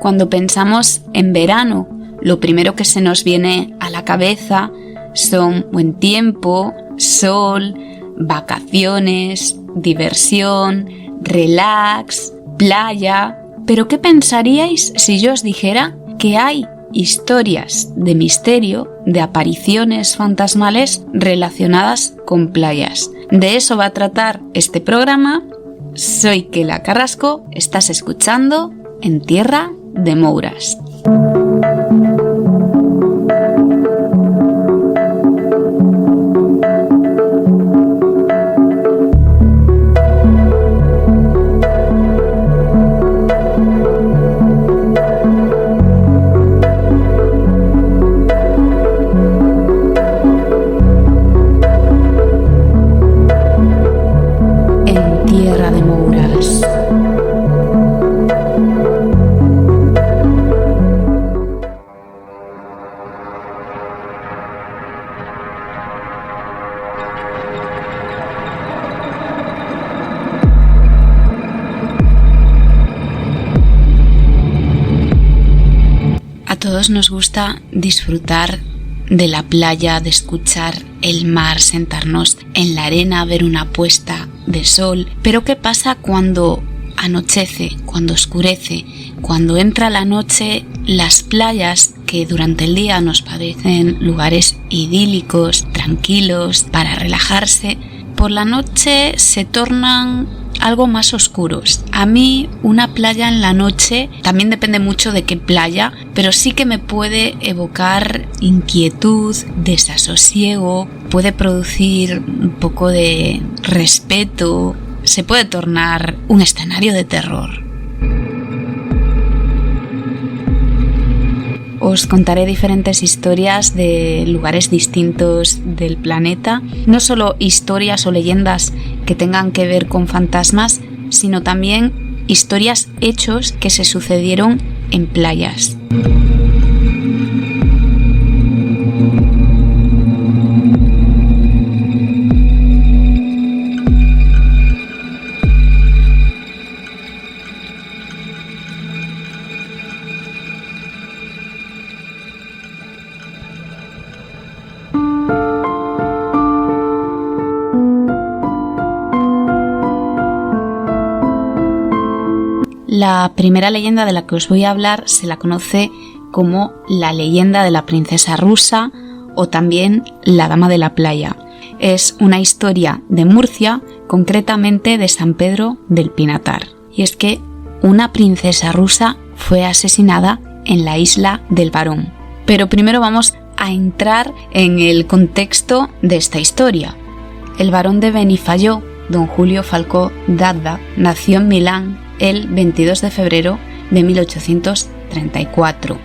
Cuando pensamos en verano, lo primero que se nos viene a la cabeza son buen tiempo, sol, vacaciones, diversión, relax, playa. Pero ¿qué pensaríais si yo os dijera que hay historias de misterio, de apariciones fantasmales relacionadas con playas? De eso va a tratar este programa. Soy Kela Carrasco, estás escuchando En Tierra de Mouras. A todos nos gusta disfrutar de la playa, de escuchar el mar, sentarnos en la arena, ver una puesta de sol. Pero ¿qué pasa cuando anochece, cuando oscurece, cuando entra la noche? Las playas, que durante el día nos parecen lugares idílicos, tranquilos, para relajarse, por la noche se tornan algo más oscuros. A mí una playa en la noche, también depende mucho de qué playa, pero sí que me puede evocar inquietud, desasosiego, puede producir un poco de respeto, se puede tornar un escenario de terror. Os contaré diferentes historias de lugares distintos del planeta, no solo historias o leyendas que tengan que ver con fantasmas, sino también historias, hechos que se sucedieron en playas. La primera leyenda de la que os voy a hablar se la conoce como la leyenda de la princesa rusa o también la dama de la playa. Es una historia de Murcia, concretamente de San Pedro del Pinatar. Y es que una princesa rusa fue asesinada en la isla del Barón. Pero primero vamos a entrar en el contexto de esta historia. El barón de Benifayó, don Julio Falcó d'Adda, nació en Milán el 22 de febrero de 1834.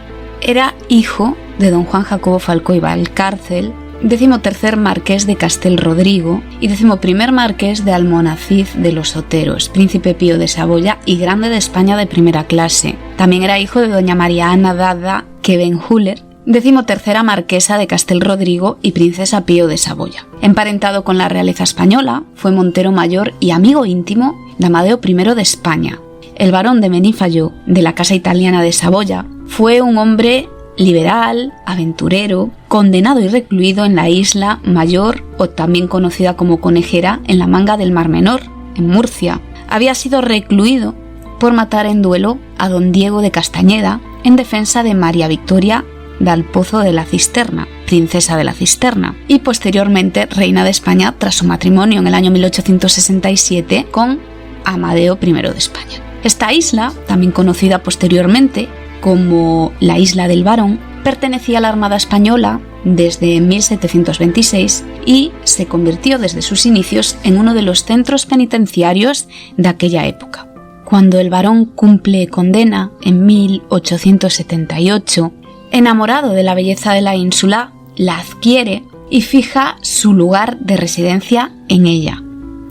Era hijo de don Juan Jacobo Falcó y Valcárcel, 13º marqués de Castelrodrigo y 11º marqués de Almonacid de los Oteros, príncipe Pío de Saboya y grande de España de primera clase. También era hijo de doña María Ana d'Adda Kevenhuller, 13ª marquesa de Castelrodrigo y princesa Pío de Saboya. Emparentado con la realeza española, fue montero mayor y amigo íntimo de Amadeo I de España. El barón de Benifayó, de la casa italiana de Saboya, fue un hombre liberal, aventurero, condenado y recluido en la Isla Mayor, o también conocida como Conejera, en la Manga del Mar Menor, en Murcia. Había sido recluido por matar en duelo a don Diego de Castañeda en defensa de María Victoria del Pozo de la Cisterna, princesa de la Cisterna, y posteriormente reina de España tras su matrimonio en el año 1867 con Amadeo I de España. Esta isla, también conocida posteriormente como la Isla del Barón, pertenecía a la Armada Española desde 1726 y se convirtió desde sus inicios en uno de los centros penitenciarios de aquella época. Cuando el barón cumple condena en 1878, enamorado de la belleza de la ínsula, la adquiere y fija su lugar de residencia en ella.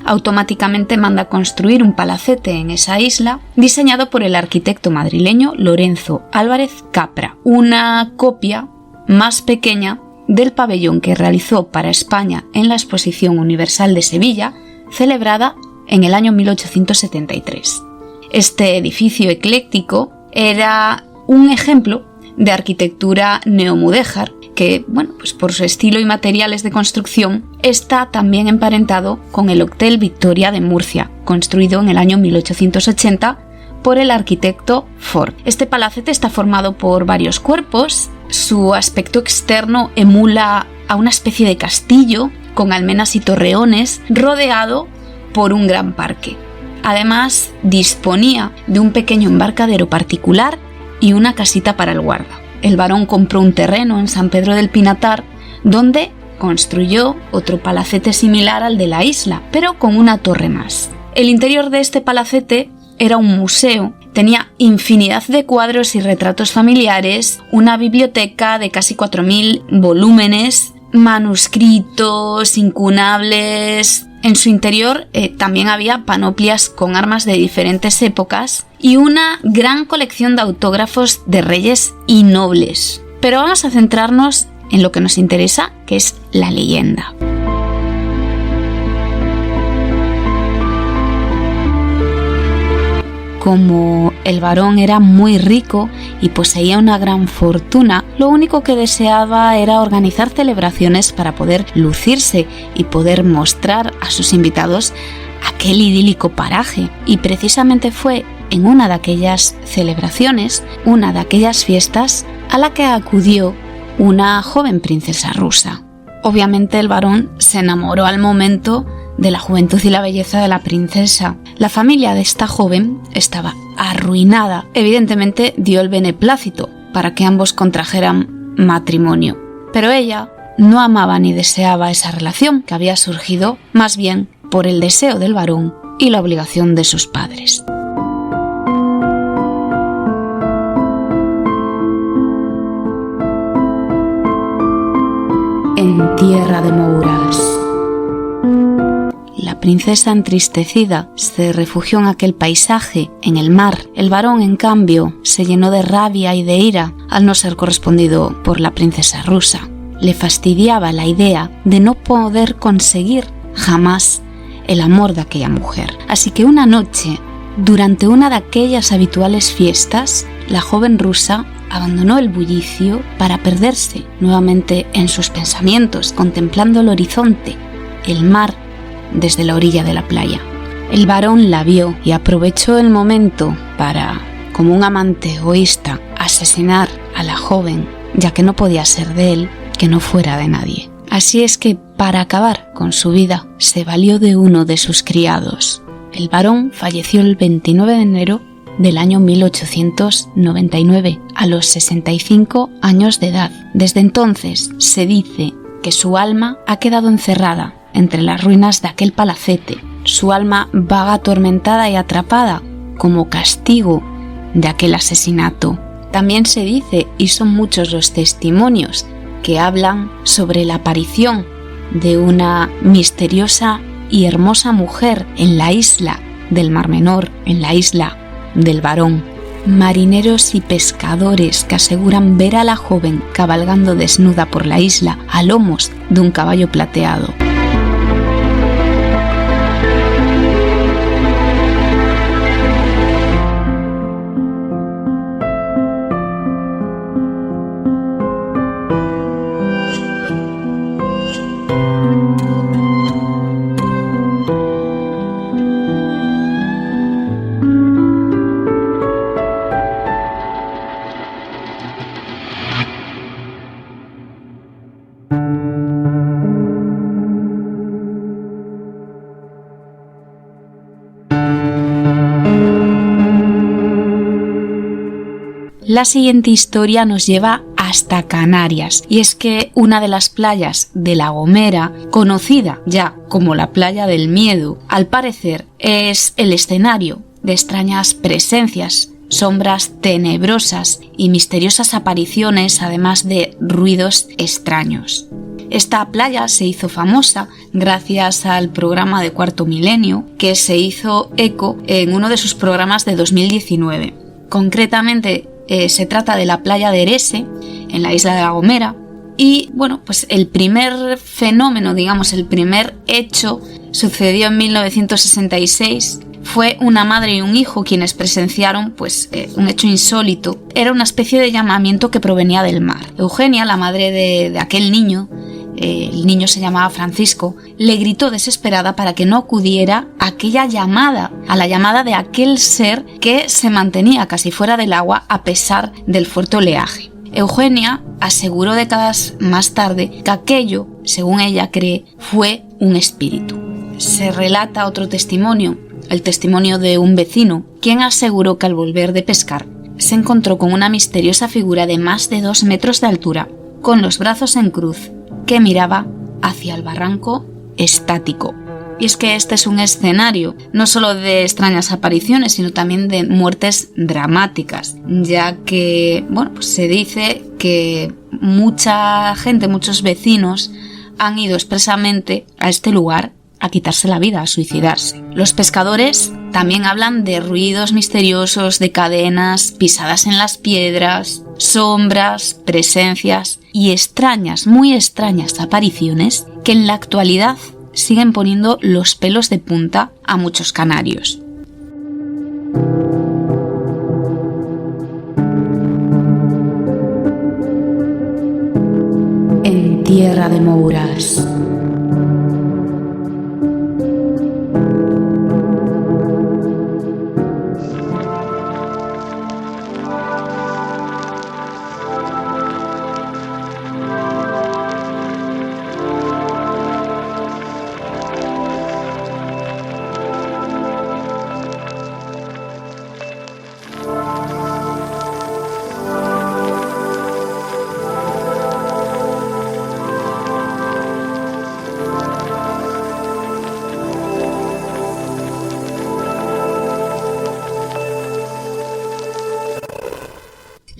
Automáticamente manda construir un palacete en esa isla, diseñado por el arquitecto madrileño Lorenzo Álvarez Capra, una copia más pequeña del pabellón que realizó para España en la Exposición Universal de Sevilla, celebrada en el año 1873. Este edificio ecléctico era un ejemplo de arquitectura neomudéjar que, pues por su estilo y materiales de construcción, está también emparentado con el Hotel Victoria de Murcia, construido en el año 1880 por el arquitecto Ford. Este palacete está formado por varios cuerpos. Su aspecto externo emula a una especie de castillo con almenas y torreones, rodeado por un gran parque. Además, disponía de un pequeño embarcadero particular y una casita para el guarda. El barón compró un terreno en San Pedro del Pinatar, donde construyó otro palacete similar al de la isla, pero con una torre más. El interior de este palacete era un museo, tenía infinidad de cuadros y retratos familiares, una biblioteca de casi 4.000 volúmenes, manuscritos, incunables. En su interior también había panoplias con armas de diferentes épocas y una gran colección de autógrafos de reyes y nobles. Pero vamos a centrarnos en lo que nos interesa, que es la leyenda. Como el varón era muy rico y poseía una gran fortuna, lo único que deseaba era organizar celebraciones para poder lucirse y poder mostrar a sus invitados aquel idílico paraje. Y precisamente fue en una de aquellas celebraciones, una de aquellas fiestas, a la que acudió una joven princesa rusa. Obviamente el varón se enamoró al momento de la juventud y la belleza de la princesa. La familia de esta joven estaba arruinada. Evidentemente dio el beneplácito para que ambos contrajeran matrimonio. Pero ella no amaba ni deseaba esa relación, que había surgido más bien por el deseo del varón y la obligación de sus padres. En tierra de Mouras. La princesa, entristecida, se refugió en aquel paisaje, en el mar. El varón, en cambio, se llenó de rabia y de ira al no ser correspondido por la princesa rusa. Le fastidiaba la idea de no poder conseguir jamás el amor de aquella mujer. Así que una noche, durante una de aquellas habituales fiestas, la joven rusa abandonó el bullicio para perderse nuevamente en sus pensamientos, contemplando el horizonte, el mar, desde la orilla de la playa. El varón la vio y aprovechó el momento para, como un amante egoísta, asesinar a la joven, ya que no podía ser de él que no fuera de nadie. Así es que, para acabar con su vida, se valió de uno de sus criados. El varón falleció el 29 de enero del año 1899, a los 65 años de edad. Desde entonces se dice que su alma ha quedado encerrada entre las ruinas de aquel palacete. Su alma vaga atormentada y atrapada como castigo de aquel asesinato. También se dice, y son muchos los testimonios que hablan sobre la aparición de una misteriosa y hermosa mujer en la isla del Mar Menor, en la isla del varón. Marineros y pescadores que aseguran ver a la joven cabalgando desnuda por la isla a lomos de un caballo plateado. La siguiente historia nos lleva hasta Canarias, y es que una de las playas de La Gomera, conocida ya como la Playa del Miedo, al parecer es el escenario de extrañas presencias, sombras tenebrosas y misteriosas apariciones, además de ruidos extraños. Esta playa se hizo famosa gracias al programa de Cuarto Milenio, que se hizo eco en uno de sus programas de 2019. Concretamente, se trata de la playa de Erese, en la isla de La Gomera, y pues el primer fenómeno, el primer hecho sucedió en 1966. Fue una madre y un hijo quienes presenciaron un hecho insólito. Era una especie de llamamiento que provenía del mar. Eugenia, la madre de aquel niño, el niño se llamaba Francisco, le gritó desesperada para que no acudiera a aquella llamada, a la llamada de aquel ser que se mantenía casi fuera del agua a pesar del fuerte oleaje. Eugenia aseguró décadas más tarde que aquello, según ella cree, fue un espíritu. Se relata otro testimonio, el testimonio de un vecino, quien aseguró que al volver de pescar se encontró con una misteriosa figura de más de 2 metros de altura, con los brazos en cruz, que miraba hacia el barranco estático. Y es que este es un escenario no solo de extrañas apariciones, sino también de muertes dramáticas, ya que, se dice que mucha gente, muchos vecinos han ido expresamente a este lugar a quitarse la vida, a suicidarse. Los pescadores también hablan de ruidos misteriosos, de cadenas, pisadas en las piedras, sombras, presencias y extrañas, muy extrañas apariciones que en la actualidad siguen poniendo los pelos de punta a muchos canarios. En tierra de Mouras.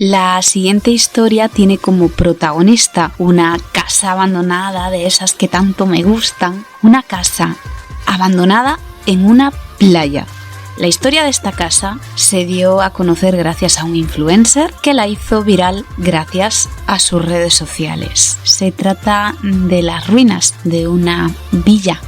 La siguiente historia tiene como protagonista una casa abandonada de esas que tanto me gustan, una casa abandonada en una playa. La historia de esta casa se dio a conocer gracias a un influencer que la hizo viral gracias a sus redes sociales. Se trata de las ruinas de una villa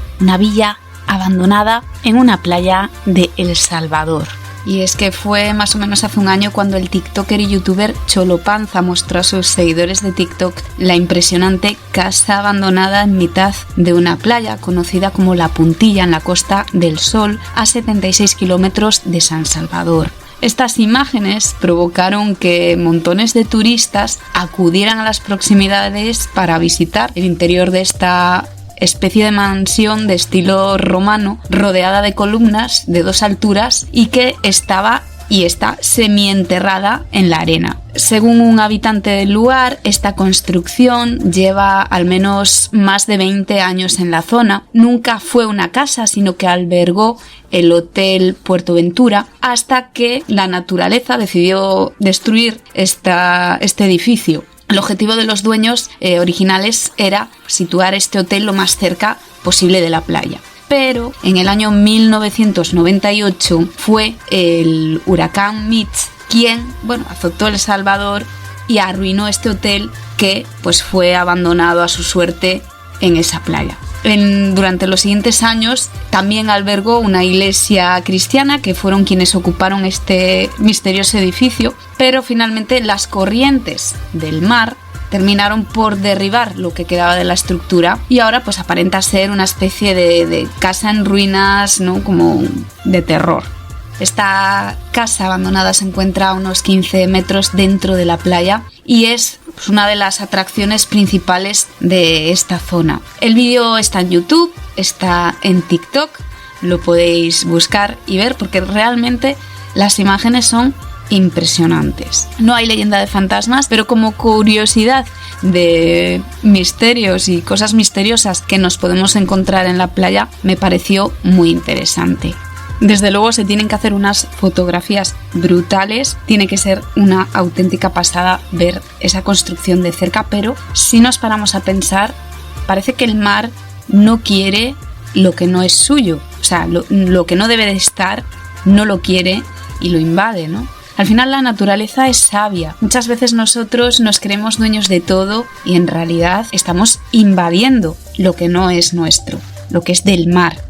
abandonada en una playa de El Salvador. Y es que fue más o menos hace un año cuando el tiktoker y youtuber Cholopanza mostró a sus seguidores de TikTok la impresionante casa abandonada en mitad de una playa conocida como La Puntilla en la Costa del Sol, a 76 kilómetros de San Salvador. Estas imágenes provocaron que montones de turistas acudieran a las proximidades para visitar el interior de esta especie de mansión de estilo romano, rodeada de columnas de 2 alturas y que está semienterrada en la arena. Según un habitante del lugar, esta construcción lleva al menos más de 20 años en la zona. Nunca fue una casa, sino que albergó el Hotel Puerto Ventura, hasta que la naturaleza decidió destruir este edificio. El objetivo de los dueños originales era situar este hotel lo más cerca posible de la playa. Pero en el año 1998 fue el huracán Mitch quien, azotó El Salvador y arruinó este hotel que fue abandonado a su suerte en esa playa. Durante los siguientes años también albergó una iglesia cristiana, que fueron quienes ocuparon este misterioso edificio, pero finalmente las corrientes del mar terminaron por derribar lo que quedaba de la estructura y ahora aparenta ser una especie de casa en ruinas, ¿no? Como de terror. Esta casa abandonada se encuentra a unos 15 metros dentro de la playa y es una de las atracciones principales de esta zona. El vídeo está en YouTube, está en TikTok, lo podéis buscar y ver porque realmente las imágenes son impresionantes. No hay leyenda de fantasmas, pero como curiosidad de misterios y cosas misteriosas que nos podemos encontrar en la playa, me pareció muy interesante. Desde luego se tienen que hacer unas fotografías brutales, tiene que ser una auténtica pasada ver esa construcción de cerca, pero si nos paramos a pensar, parece que el mar no quiere lo que no es suyo, o sea, lo que no debe de estar, no lo quiere y lo invade, ¿no? Al final la naturaleza es sabia. Muchas veces nosotros nos creemos dueños de todo y en realidad estamos invadiendo lo que no es nuestro, lo que es del mar.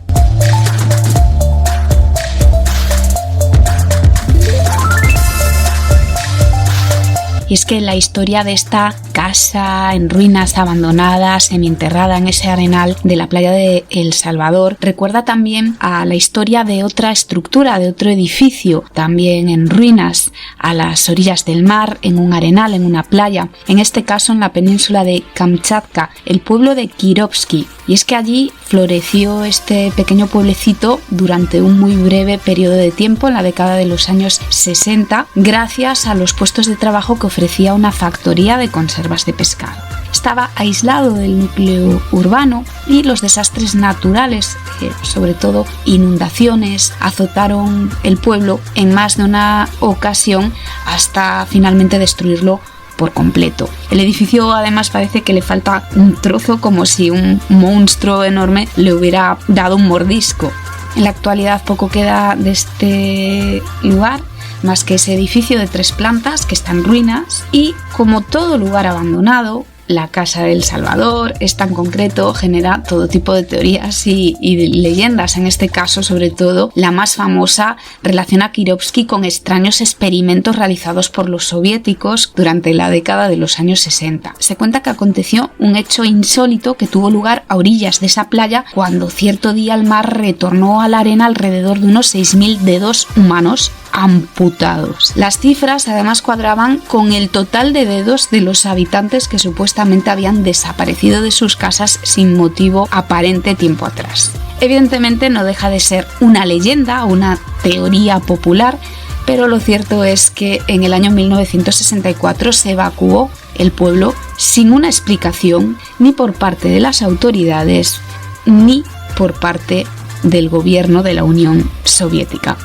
Y es que la historia de esta casa en ruinas, abandonada, semienterrada en ese arenal de la playa de El Salvador, recuerda también a la historia de otra estructura, de otro edificio, también en ruinas, a las orillas del mar, en un arenal, en una playa, en este caso en la península de Kamchatka, el pueblo de Kirovsky. Y es que allí floreció este pequeño pueblecito durante un muy breve periodo de tiempo, en la década de los años 60, gracias a los puestos de trabajo que ofrecía una factoría de conservas de pescado. Estaba aislado del núcleo urbano y los desastres naturales, sobre todo inundaciones, azotaron el pueblo en más de una ocasión hasta finalmente destruirlo por completo. El edificio además parece que le falta un trozo, como si un monstruo enorme le hubiera dado un mordisco. En la actualidad poco queda de este lugar, más que ese edificio de 3 plantas que está en ruinas, y como todo lugar abandonado, la Casa del Salvador, esta en concreto, genera todo tipo de teorías y de leyendas. En este caso, sobre todo, la más famosa relaciona a Kirovsky con extraños experimentos realizados por los soviéticos durante la década de los años 60. Se cuenta que aconteció un hecho insólito que tuvo lugar a orillas de esa playa cuando cierto día el mar retornó a la arena alrededor de unos 6.000 dedos humanos amputados. Las cifras además cuadraban con el total de dedos de los habitantes que supuestamente habían desaparecido de sus casas sin motivo aparente tiempo atrás. Evidentemente no deja de ser una leyenda, una teoría popular, pero lo cierto es que en el año 1964 se evacuó el pueblo sin una explicación ni por parte de las autoridades ni por parte del gobierno de la Unión Soviética.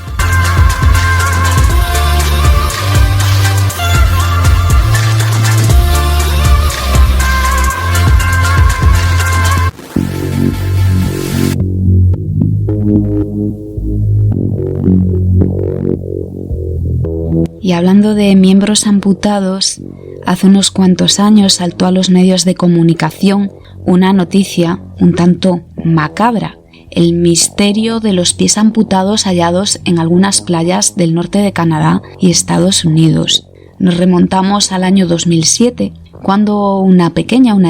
Y hablando de miembros amputados, hace unos cuantos años saltó a los medios de comunicación una noticia un tanto macabra: el misterio de los pies amputados hallados en algunas playas del norte de Canadá y Estados Unidos. Nos remontamos al año 2007, cuando una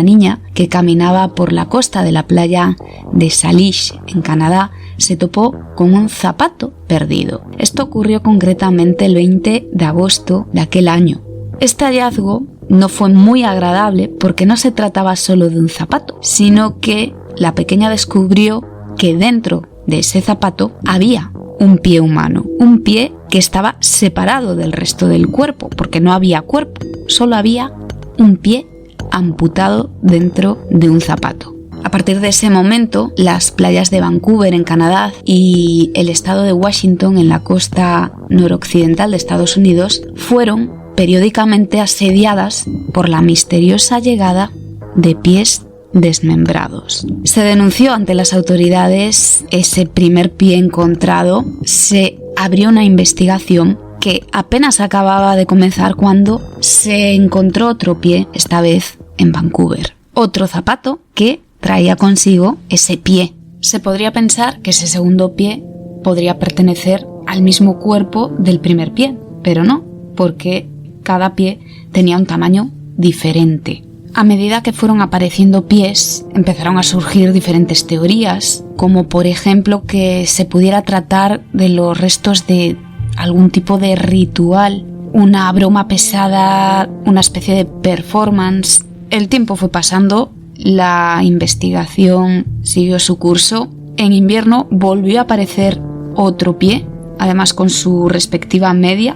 niña que caminaba por la costa de la playa de Salish, en Canadá, se topó con un zapato perdido. Esto ocurrió concretamente el 20 de agosto de aquel año. Este hallazgo no fue muy agradable porque no se trataba solo de un zapato, sino que la pequeña descubrió que dentro de ese zapato había un pie humano, un pie que estaba separado del resto del cuerpo, porque no había cuerpo, solo había un pie amputado dentro de un zapato. A partir de ese momento, las playas de Vancouver en Canadá y el estado de Washington en la costa noroccidental de Estados Unidos fueron periódicamente asediadas por la misteriosa llegada de pies desmembrados. Se denunció ante las autoridades ese primer pie encontrado, se abrió una investigación que apenas acababa de comenzar cuando se encontró otro pie, esta vez en Vancouver. Otro zapato que traía consigo ese pie. Se podría pensar que ese segundo pie podría pertenecer al mismo cuerpo del primer pie, pero no, porque cada pie tenía un tamaño diferente. A medida que fueron apareciendo pies, empezaron a surgir diferentes teorías, como por ejemplo que se pudiera tratar de los restos de algún tipo de ritual, una broma pesada, una especie de performance. El tiempo fue pasando, la investigación siguió su curso. En invierno volvió a aparecer otro pie, además con su respectiva media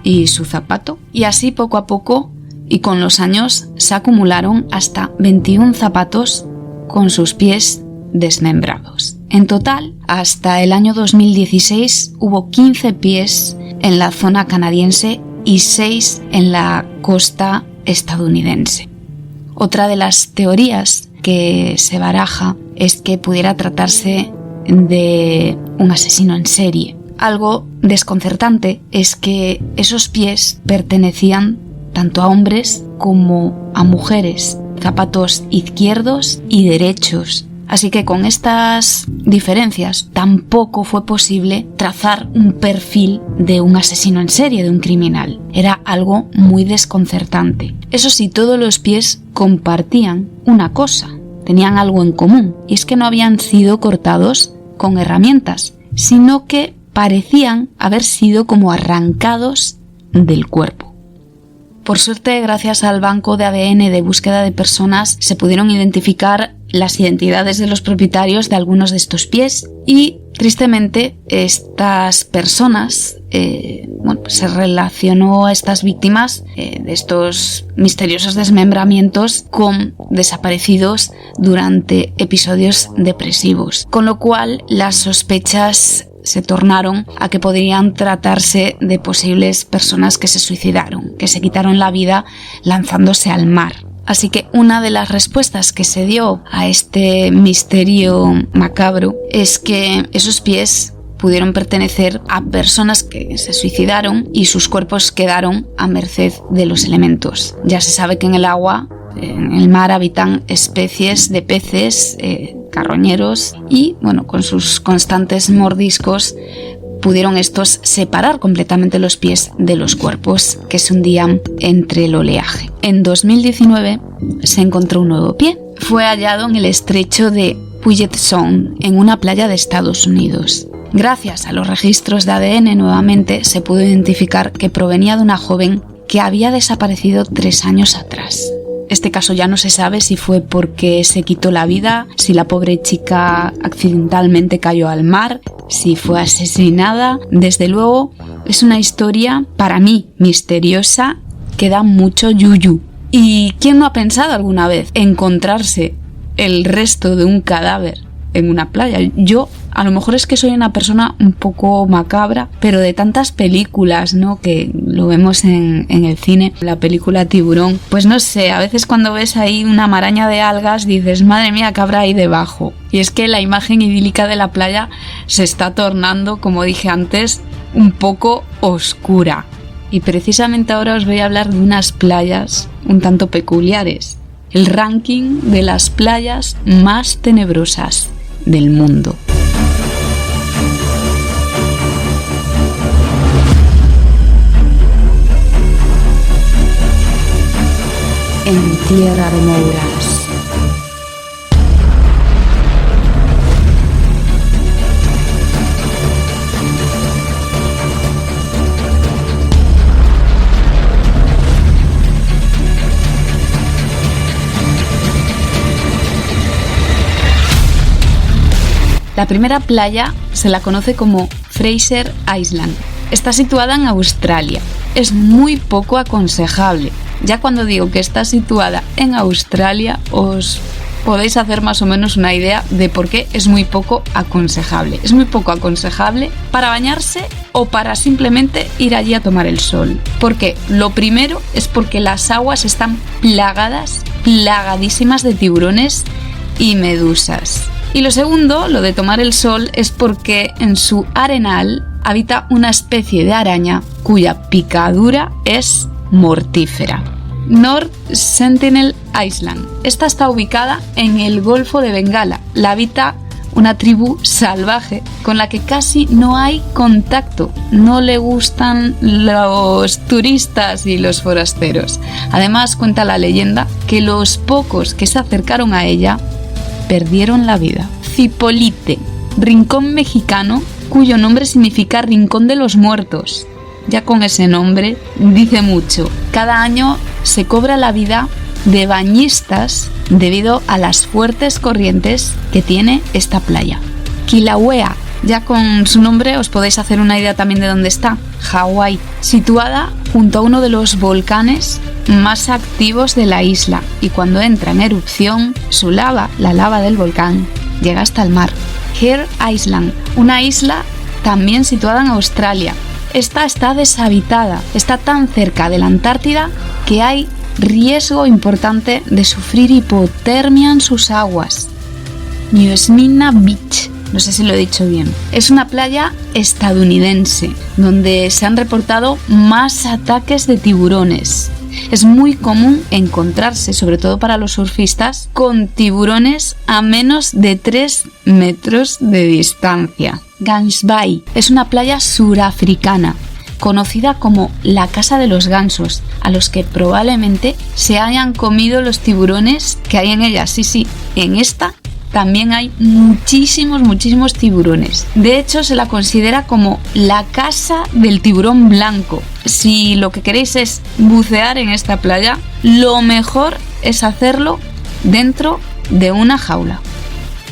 y su zapato, y así poco a poco y con los años se acumularon hasta 21 zapatos con sus pies desmembrados. En total, hasta el año 2016 hubo 15 pies en la zona canadiense y 6 en la costa estadounidense. Otra de las teorías que se baraja es que pudiera tratarse de un asesino en serie. Algo desconcertante es que esos pies pertenecían tanto a hombres como a mujeres, zapatos izquierdos y derechos, Así que con estas diferencias tampoco fue posible trazar un perfil de un asesino en serie, de un criminal. Era algo muy desconcertante. Eso sí, todos los pies compartían una cosa, tenían algo en común, y es que no habían sido cortados con herramientas, sino que parecían haber sido como arrancados del cuerpo. Por suerte, gracias al banco de ADN de búsqueda de personas, se pudieron identificar las identidades de los propietarios de algunos de estos pies y, tristemente, estas personas, se relacionó a estas víctimas de estos misteriosos desmembramientos con desaparecidos durante episodios depresivos, con lo cual las sospechas se tornaron a que podrían tratarse de posibles personas que se suicidaron, que se quitaron la vida lanzándose al mar. Así que una de las respuestas que se dio a este misterio macabro es que esos pies pudieron pertenecer a personas que se suicidaron y sus cuerpos quedaron a merced de los elementos. Ya se sabe que en el agua, en el mar, habitan especies de peces, carroñeros y, con sus constantes mordiscos pudieron estos separar completamente los pies de los cuerpos que se hundían entre el oleaje. En 2019 se encontró un nuevo pie. Fue hallado en el estrecho de Puget Sound, en una playa de Estados Unidos. Gracias a los registros de ADN nuevamente se pudo identificar que provenía de una joven que había desaparecido 3 años atrás. Este caso ya no se sabe si fue porque se quitó la vida, si la pobre chica accidentalmente cayó al mar, si fue asesinada. Desde luego es una historia, para mí, misteriosa, que da mucho yuyu. ¿Y quién no ha pensado alguna vez encontrarse el resto de un cadáver en una playa? Yo, a lo mejor es que soy una persona un poco macabra, pero de tantas películas, ¿no?, que lo vemos en el cine, la película Tiburón, pues no sé, a veces cuando ves ahí una maraña de algas dices, madre mía, ¿qué habrá ahí debajo? Y es que la imagen idílica de la playa se está tornando, como dije antes, un poco oscura. Y precisamente ahora os voy a hablar de unas playas un tanto peculiares. El ranking de las playas más tenebrosas del mundo. En Tierra de Mouras. La primera playa se la conoce como Fraser Island. Está situada en Australia. Es muy poco aconsejable. Ya cuando digo que está situada en Australia, os podéis hacer más o menos una idea de por qué es muy poco aconsejable. Es muy poco aconsejable para bañarse o para simplemente ir allí a tomar el sol. ¿Por qué? Lo primero es porque las aguas están plagadísimas de tiburones y medusas. Y lo segundo, lo de tomar el sol, es porque en su arenal habita una especie de araña cuya picadura es mortífera. North Sentinel Island. Esta está ubicada en el Golfo de Bengala. La habita una tribu salvaje con la que casi no hay contacto. No le gustan los turistas y los forasteros. Además, cuenta la leyenda que los pocos que se acercaron a ella perdieron la vida. Zipolite, rincón mexicano cuyo nombre significa Rincón de los Muertos. Ya con ese nombre dice mucho. Cada año se cobra la vida de bañistas debido a las fuertes corrientes que tiene esta playa. Kilauea, ya con su nombre os podéis hacer una idea también de dónde está. Hawái, situada junto a uno de los volcanes más activos de la isla, y cuando entra en erupción, su lava, la lava del volcán, llega hasta el mar. Hare Island, una isla también situada en Australia. Esta está deshabitada, está tan cerca de la Antártida que hay riesgo importante de sufrir hipotermia en sus aguas. New Smyrna Beach, no sé si lo he dicho bien, es una playa estadounidense donde se han reportado más ataques de tiburones. es muy común encontrarse, sobre todo para los surfistas, con tiburones a menos de 3 metros de distancia. Gans Bay es una playa surafricana conocida como la casa de los gansos, a los que probablemente se hayan comido los tiburones que hay en ella. Sí, en esta también hay muchísimos tiburones. De hecho, se la considera como la casa del tiburón blanco. Si lo que queréis es bucear en esta playa, lo mejor es hacerlo dentro de una jaula.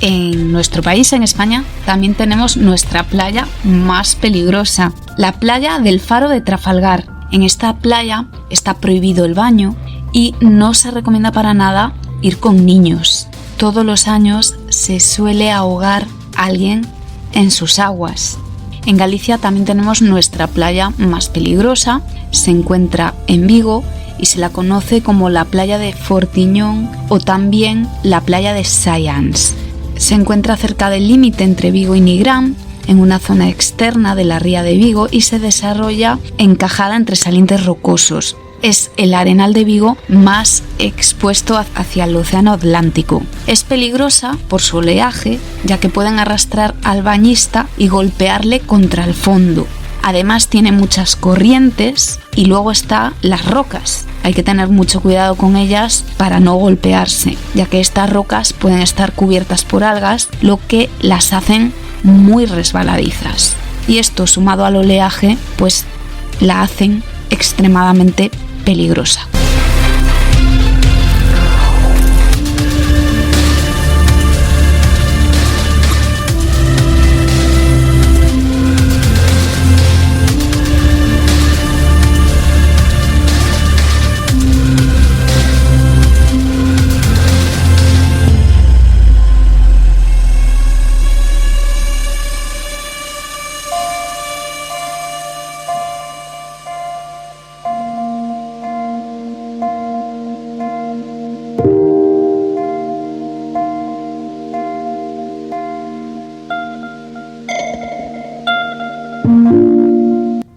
En nuestro país, en España, también tenemos nuestra playa más peligrosa, la playa del Faro de Trafalgar. En esta playa está prohibido el baño y no se recomienda para nada ir con niños. Todos los años se suele ahogar alguien en sus aguas. En Galicia también tenemos nuestra playa más peligrosa, se encuentra en Vigo y se la conoce como la playa de Fortiñón o también la playa de Sallans. Se encuentra cerca del límite entre Vigo y Nigrán, en una zona externa de la ría de Vigo y se desarrolla encajada entre salientes rocosos. Es el arenal de Vigo más expuesto hacia el océano Atlántico. Es peligrosa por su oleaje, ya que pueden arrastrar al bañista y golpearle contra el fondo. Además tiene muchas corrientes y luego están las rocas. Hay que tener mucho cuidado con ellas para no golpearse, ya que estas rocas pueden estar cubiertas por algas, lo que las hacen muy resbaladizas. Y esto, sumado al oleaje, pues la hacen extremadamente peligrosa.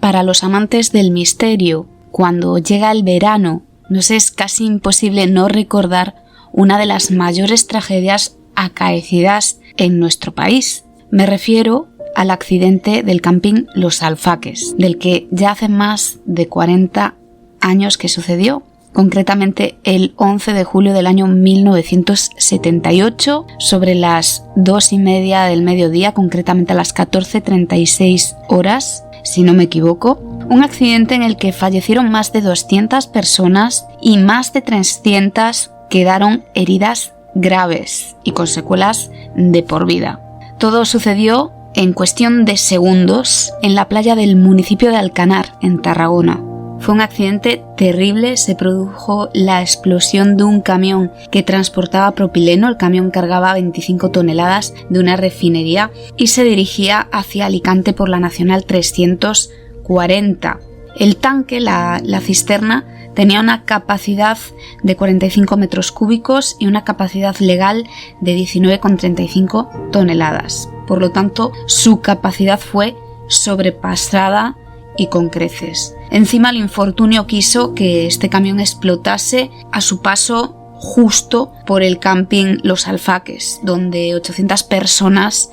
Para los amantes del misterio, cuando llega el verano, nos es casi imposible no recordar una de las mayores tragedias acaecidas en nuestro país. Me refiero al accidente del camping Los Alfaques, del que ya hace más de 40 años que sucedió, concretamente el 11 de julio del año 1978, sobre las 2:30 del mediodía, concretamente a las 14:36 horas, si no me equivoco, un accidente en el que fallecieron más de 200 personas y más de 300 quedaron heridas graves y con secuelas de por vida. Todo sucedió en cuestión de segundos en la playa del municipio de Alcanar, en Tarragona. Fue un accidente terrible, se produjo la explosión de un camión que transportaba propileno. El camión cargaba 25 toneladas de una refinería y se dirigía hacia Alicante por la Nacional 340. El tanque, la cisterna, tenía una capacidad de 45 metros cúbicos y una capacidad legal de 19,35 toneladas. Por lo tanto, su capacidad fue sobrepasada y con creces. Encima, el infortunio quiso que este camión explotase a su paso justo por el camping Los Alfaques, donde 800 personas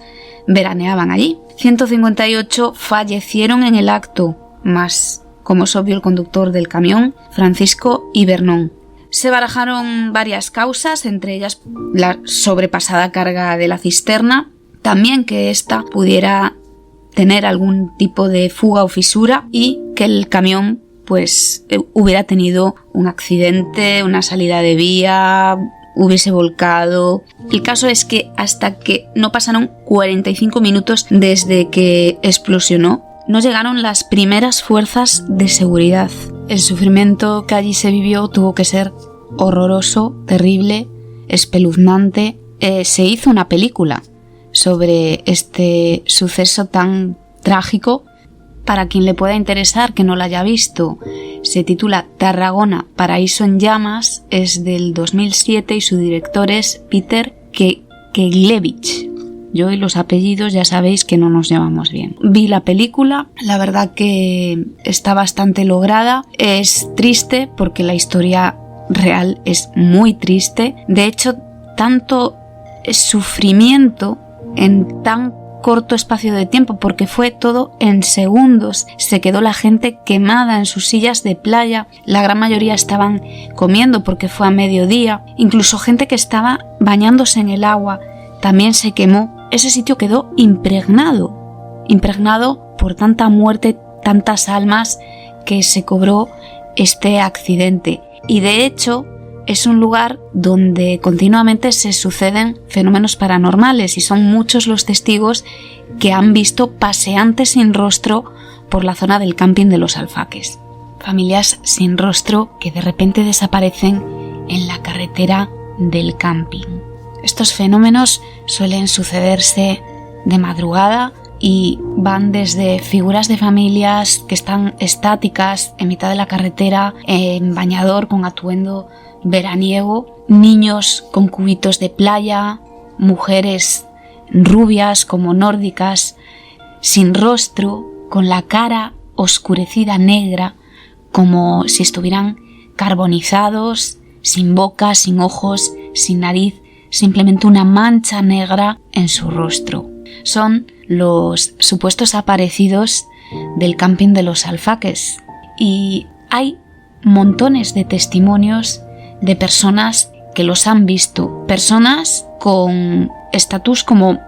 veraneaban allí. 158 fallecieron en el acto, más, como es obvio, el conductor del camión, Francisco Ibernón. Se barajaron varias causas, entre ellas la sobrepasada carga de la cisterna, también que ésta pudiera tener algún tipo de fuga o fisura y que el camión pues hubiera tenido un accidente, una salida de vía, hubiese volcado. El caso es que hasta que no pasaron 45 minutos desde que explosionó, no llegaron las primeras fuerzas de seguridad. El sufrimiento que allí se vivió tuvo que ser horroroso, terrible, espeluznante. Se hizo una película sobre este suceso tan trágico. Para quien le pueda interesar, que no la haya visto, se titula Tarragona, paraíso en llamas, es del 2007 y su director es Peter Keglevich. Yo y los apellidos ya sabéis que no nos llevamos bien. Vi la película, la verdad que está bastante lograda. Es triste porque la historia real es muy triste. De hecho, tanto sufrimiento en tan corto espacio de tiempo, porque fue todo en segundos. Se quedó la gente quemada en sus sillas de playa, la gran mayoría estaban comiendo porque fue a mediodía, incluso gente que estaba bañándose en el agua también se quemó. Ese sitio quedó impregnado por tanta muerte, tantas almas que se cobró este accidente. Y de hecho es un lugar donde continuamente se suceden fenómenos paranormales y son muchos los testigos que han visto paseantes sin rostro por la zona del camping de los Alfaques. Familias sin rostro que de repente desaparecen en la carretera del camping. Estos fenómenos suelen sucederse de madrugada y van desde figuras de familias que están estáticas en mitad de la carretera, en bañador con atuendo veraniego, niños con cubitos de playa, mujeres rubias como nórdicas, sin rostro, con la cara oscurecida negra, como si estuvieran carbonizados, sin boca, sin ojos, sin nariz, simplemente una mancha negra en su rostro. Son los supuestos aparecidos del camping de los Alfaques y hay montones de testimonios de personas que los han visto, personas con estatus como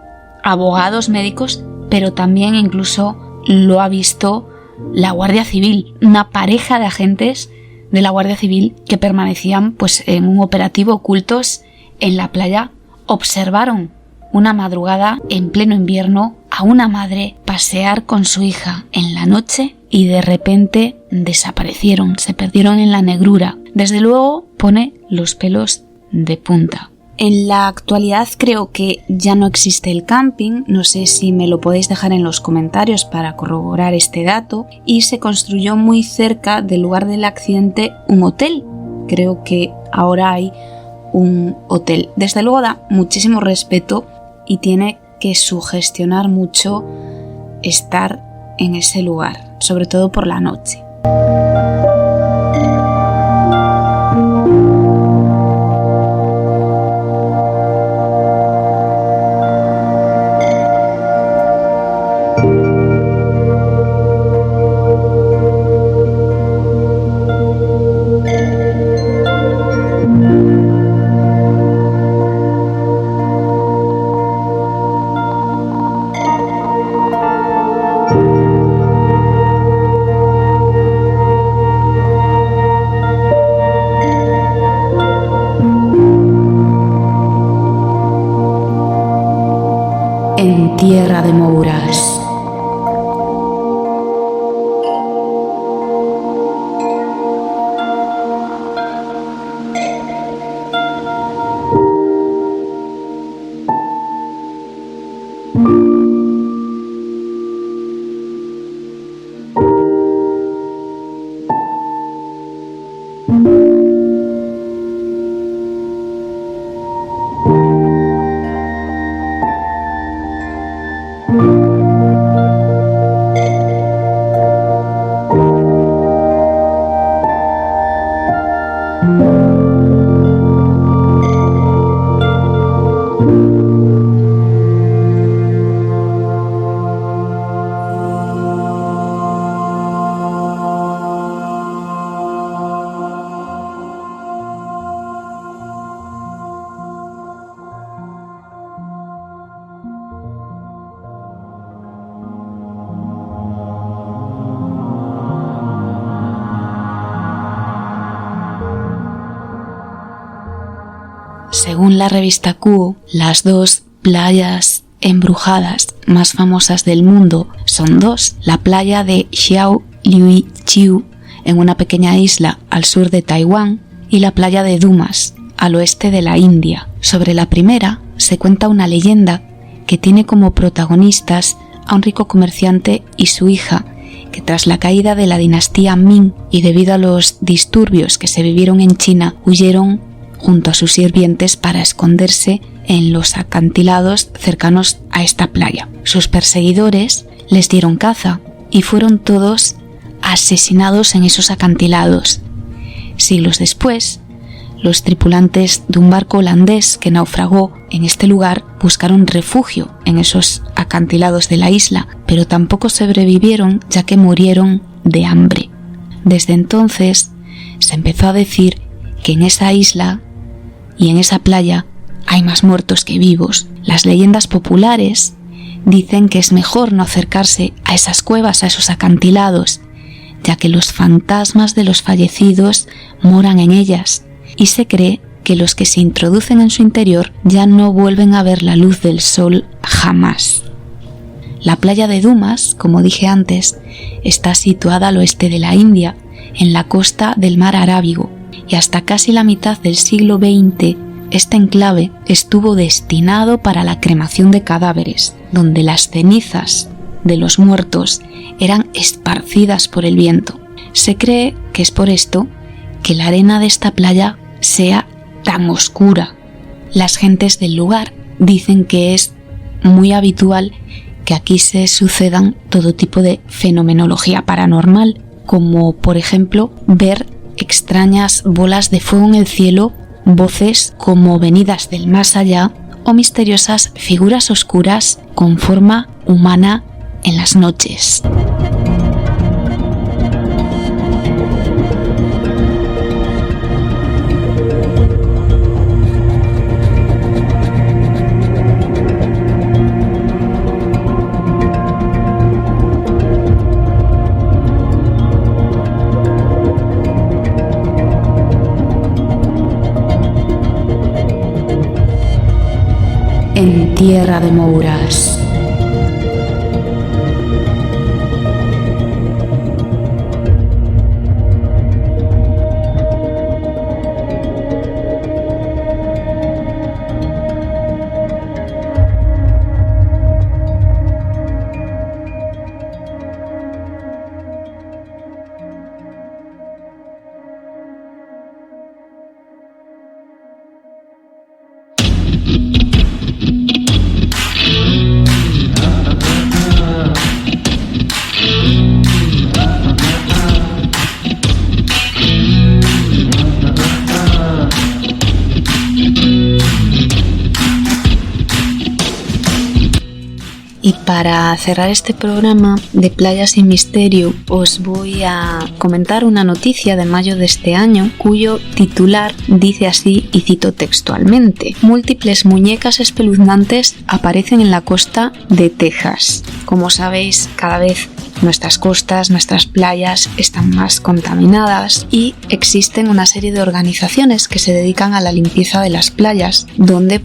abogados médicos, pero también incluso lo ha visto la Guardia Civil, una pareja de agentes de la Guardia Civil que permanecían pues en un operativo ocultos en la playa. Observaron una madrugada en pleno invierno a una madre pasear con su hija en la noche y de repente desaparecieron, se perdieron en la negrura. Desde luego pone los pelos de punta. En la actualidad creo que ya no existe el camping, no sé si me lo podéis dejar en los comentarios para corroborar este dato, y se construyó muy cerca del lugar del accidente un hotel. Creo que ahora hay un hotel. Desde luego da muchísimo respeto y tiene que sugestionar mucho estar en ese lugar, sobre todo por la noche. En tierra de Mouras. Según la revista Q, las dos playas embrujadas más famosas del mundo son dos: la playa de Xiao Liu Chiu, en una pequeña isla al sur de Taiwán, y la playa de Dumas, al oeste de la India. Sobre la primera se cuenta una leyenda que tiene como protagonistas a un rico comerciante y su hija, que tras la caída de la dinastía Ming y debido a los disturbios que se vivieron en China, huyeron junto a sus sirvientes para esconderse en los acantilados cercanos a esta playa. Sus perseguidores les dieron caza y fueron todos asesinados en esos acantilados. Siglos después, los tripulantes de un barco holandés que naufragó en este lugar buscaron refugio en esos acantilados de la isla, pero tampoco sobrevivieron ya que murieron de hambre. Desde entonces se empezó a decir que en esa isla y en esa playa hay más muertos que vivos. Las leyendas populares dicen que es mejor no acercarse a esas cuevas, a esos acantilados, ya que los fantasmas de los fallecidos moran en ellas, y se cree que los que se introducen en su interior ya no vuelven a ver la luz del sol jamás. La playa de Dumas, como dije antes, está situada al oeste de la India, en la costa del mar Arábigo, y hasta casi la mitad del siglo XX este enclave estuvo destinado para la cremación de cadáveres, donde las cenizas de los muertos eran esparcidas por el viento. Se cree que es por esto que la arena de esta playa sea tan oscura. Las gentes del lugar dicen que es muy habitual que aquí se sucedan todo tipo de fenomenología paranormal, como por ejemplo ver extrañas bolas de fuego en el cielo, voces como venidas del más allá o misteriosas figuras oscuras con forma humana en las noches. En Tierra de Mouras. Y para cerrar este programa de Playas sin Misterio, os voy a comentar una noticia de mayo de este año, cuyo titular dice así, y cito textualmente: múltiples muñecas espeluznantes aparecen en la costa de Texas. Como sabéis, cada vez nuestras costas, nuestras playas están más contaminadas y existen una serie de organizaciones que se dedican a la limpieza de las playas, donde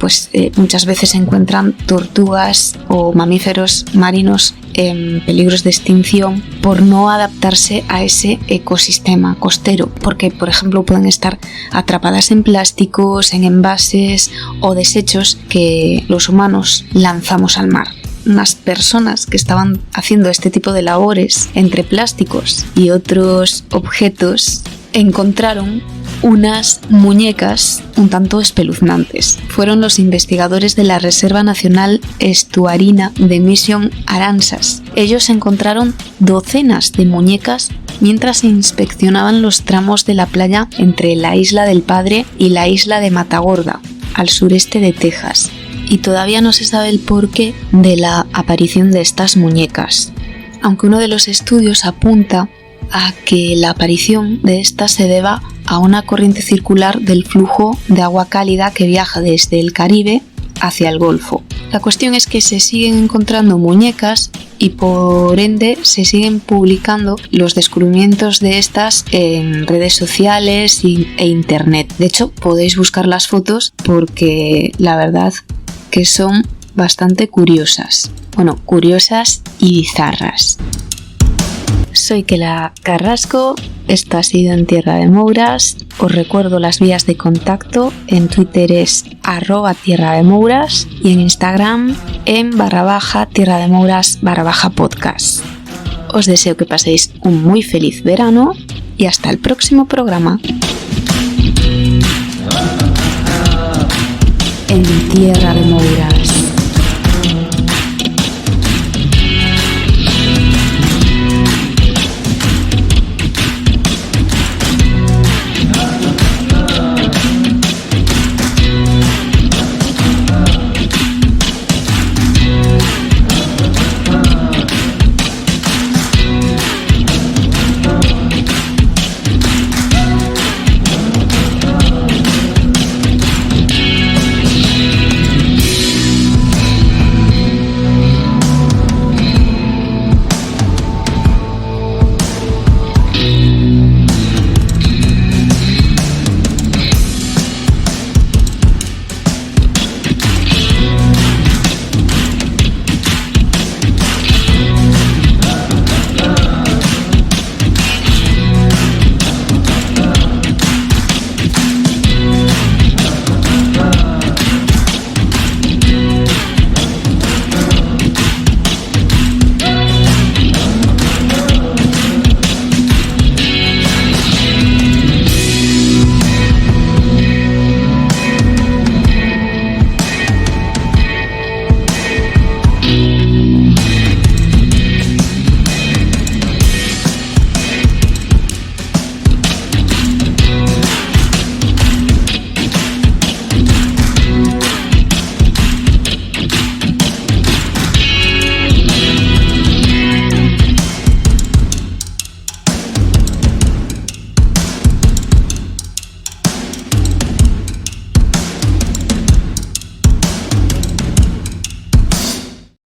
muchas veces se encuentran tortugas o mamíferos marinos en peligros de extinción por no adaptarse a ese ecosistema costero, porque por ejemplo pueden estar atrapadas en plásticos, en envases o desechos que los humanos lanzamos al mar. Unas personas que estaban haciendo este tipo de labores entre plásticos y otros objetos encontraron unas muñecas un tanto espeluznantes. Fueron los investigadores de la Reserva Nacional Estuarina de Mission Aransas. Ellos encontraron docenas de muñecas mientras inspeccionaban los tramos de la playa entre la Isla del Padre y la Isla de Matagorda, al sureste de Texas. Y todavía no se sabe el porqué de la aparición de estas muñecas, aunque uno de los estudios apunta a que la aparición de estas se deba a una corriente circular del flujo de agua cálida que viaja desde el Caribe hacia el Golfo. La cuestión es que se siguen encontrando muñecas y por ende se siguen publicando los descubrimientos de estas en redes sociales e internet. De hecho, podéis buscar las fotos porque la verdad que son bastante curiosas. Bueno, curiosas y bizarras. Soy Kela Carrasco, esto ha sido En Tierra de Mouras. Os recuerdo las vías de contacto: en Twitter es @Tierra de Mouras y en Instagram en /Tierra de Mouras /podcast. Os deseo que paséis un muy feliz verano y hasta el próximo programa. mi tierra de moiras.